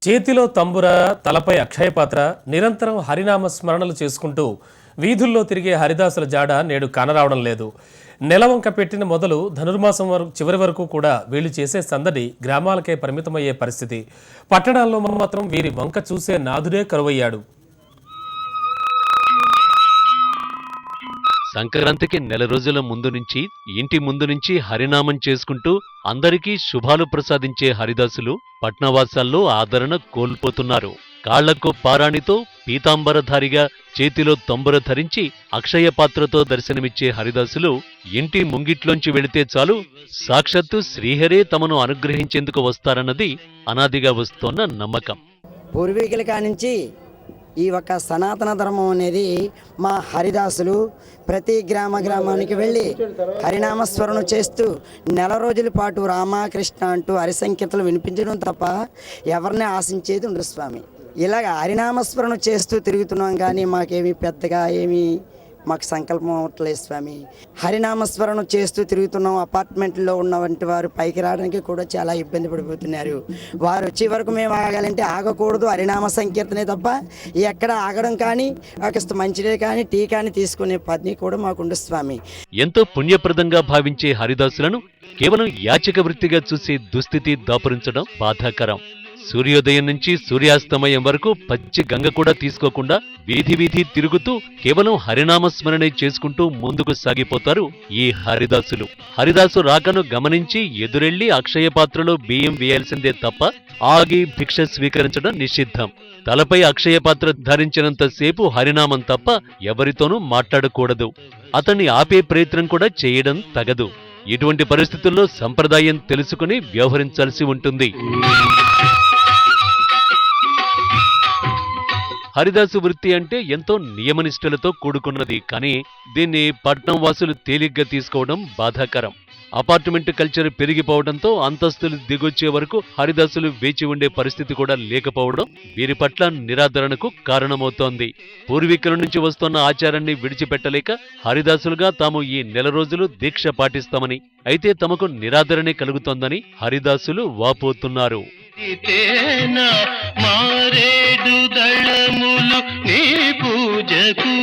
చేతిలో తంబుర, తలపై అక్షయపాత్ర, నిరంతరం హరినామ స్మరణలు చేసుకుంటూ వీధుల్లో తిరిగే హరిదాసుల జాడ నేడు కానరావడం లేదు. నెలవంక పెట్టిన మొదలు ధనుర్మాసం చివరి వరకు కూడా వీళ్లు చేసే సందడి గ్రామాలకే పరిమితమయ్యే పరిస్థితి. పట్టణాల్లో మాత్రం వీరి వంక చూసే నాథుడే కరువయ్యాడు. సంక్రాంతికి నెల రోజుల ముందు నుంచి ఇంటి ముందు నుంచి హరినామం చేసుకుంటూ అందరికీ శుభాలు ప్రసాదించే హరిదాసులు పట్నవాసాల్లో ఆదరణ కోల్పోతున్నారు. కాళ్లకు పారాణితో పీతాంబరధారిగా చేతిలో తంబుర ధరించి అక్షయ పాత్రతో దర్శనమిచ్చే హరిదాసులు ఇంటి ముంగిట్లోంచి వెళితే చాలు సాక్షాత్తు శ్రీహరే తమను అనుగ్రహించేందుకు వస్తారన్నది అనాదిగా వస్తోన్న నమ్మకం. పూర్వీకుల కానించి ఈ ఒక సనాతన ధర్మం అనేది మా హరిదాసులు ప్రతి గ్రామానికి వెళ్ళి హరినామస్మరణ చేస్తూ నెల రోజుల పాటు రామకృష్ణ అంటూ హరిసంకేతాలు వినిపించడం తప్ప ఎవరిని ఆశించేది ఉండదు స్వామి. ఇలాగ హరినామస్మరణ చేస్తూ తిరుగుతున్నాం కానీ మాకేమీ పెద్దగా మాకు సంకల్పం అవ్వట్లేదు స్వామి. హరినామస్మరణ చేస్తూ తిరుగుతున్నాం. అపార్ట్మెంట్లో ఉన్నవంటి వారు పైకి రావడానికి కూడా చాలా ఇబ్బంది పడిపోతున్నారు. వారు వచ్చే వరకు మేము ఆగాలంటే ఆగకూడదు, హరినామ సంకీర్తనే తప్ప ఎక్కడ ఆగడం కానీ మంచిదే కానీ టీ కానీ తీసుకునే పని కూడా మాకుండు స్వామి. ఎంతో పుణ్యప్రదంగా భావించే హరిదాసులను కేవలం యాచక వృత్తిగా చూసే దుస్థితి దాపురించడం బాధాకరం. సూర్యోదయం నుంచి సూర్యాస్తమయం వరకు పచ్చి గంగ కూడా తీసుకోకుండా వీధి తిరుగుతూ కేవలం హరినామస్మరణే చేసుకుంటూ ముందుకు సాగిపోతారు ఈ హరిదాసులు. హరిదాసు రాకను గమనించి ఎదురెళ్లి అక్షయ పాత్రలో బియ్యం వేయాల్సిందే తప్ప ఆగి భిక్ష స్వీకరించడం నిషిద్ధం. తలపై అక్షయ పాత్ర ధరించినంతసేపు హరినామం తప్ప ఎవరితోనూ మాట్లాడకూడదు. అతన్ని ఆపే ప్రయత్నం కూడా చేయడం తగదు. ఇటువంటి పరిస్థితుల్లో సంప్రదాయం తెలుసుకుని వ్యవహరించాల్సి ఉంటుంది. హరిదాసు వృత్తి అంటే ఎంతో నియమనిష్టలతో కూడుకున్నది. కానీ దీన్ని పట్నం వాసులు తేలిగ్గా తీసుకోవడం బాధాకరం. అపార్ట్మెంట్ కల్చర్ పెరిగిపోవడంతో అంతస్తులు దిగొచ్చే వరకు హరిదాసులు వేచి ఉండే పరిస్థితి కూడా లేకపోవడం వీరి పట్ల నిరాదరణకు కారణమవుతోంది. పూర్వీకుల నుంచి వస్తున్న ఆచారాన్ని విడిచిపెట్టలేక హరిదాసులుగా తాము ఈ నెల రోజులు దీక్ష పాటిస్తామని, అయితే తమకు నిరాదరణే కలుగుతోందని హరిదాసులు వాపోతున్నారు. మారేడు దళములు నీ పూజకు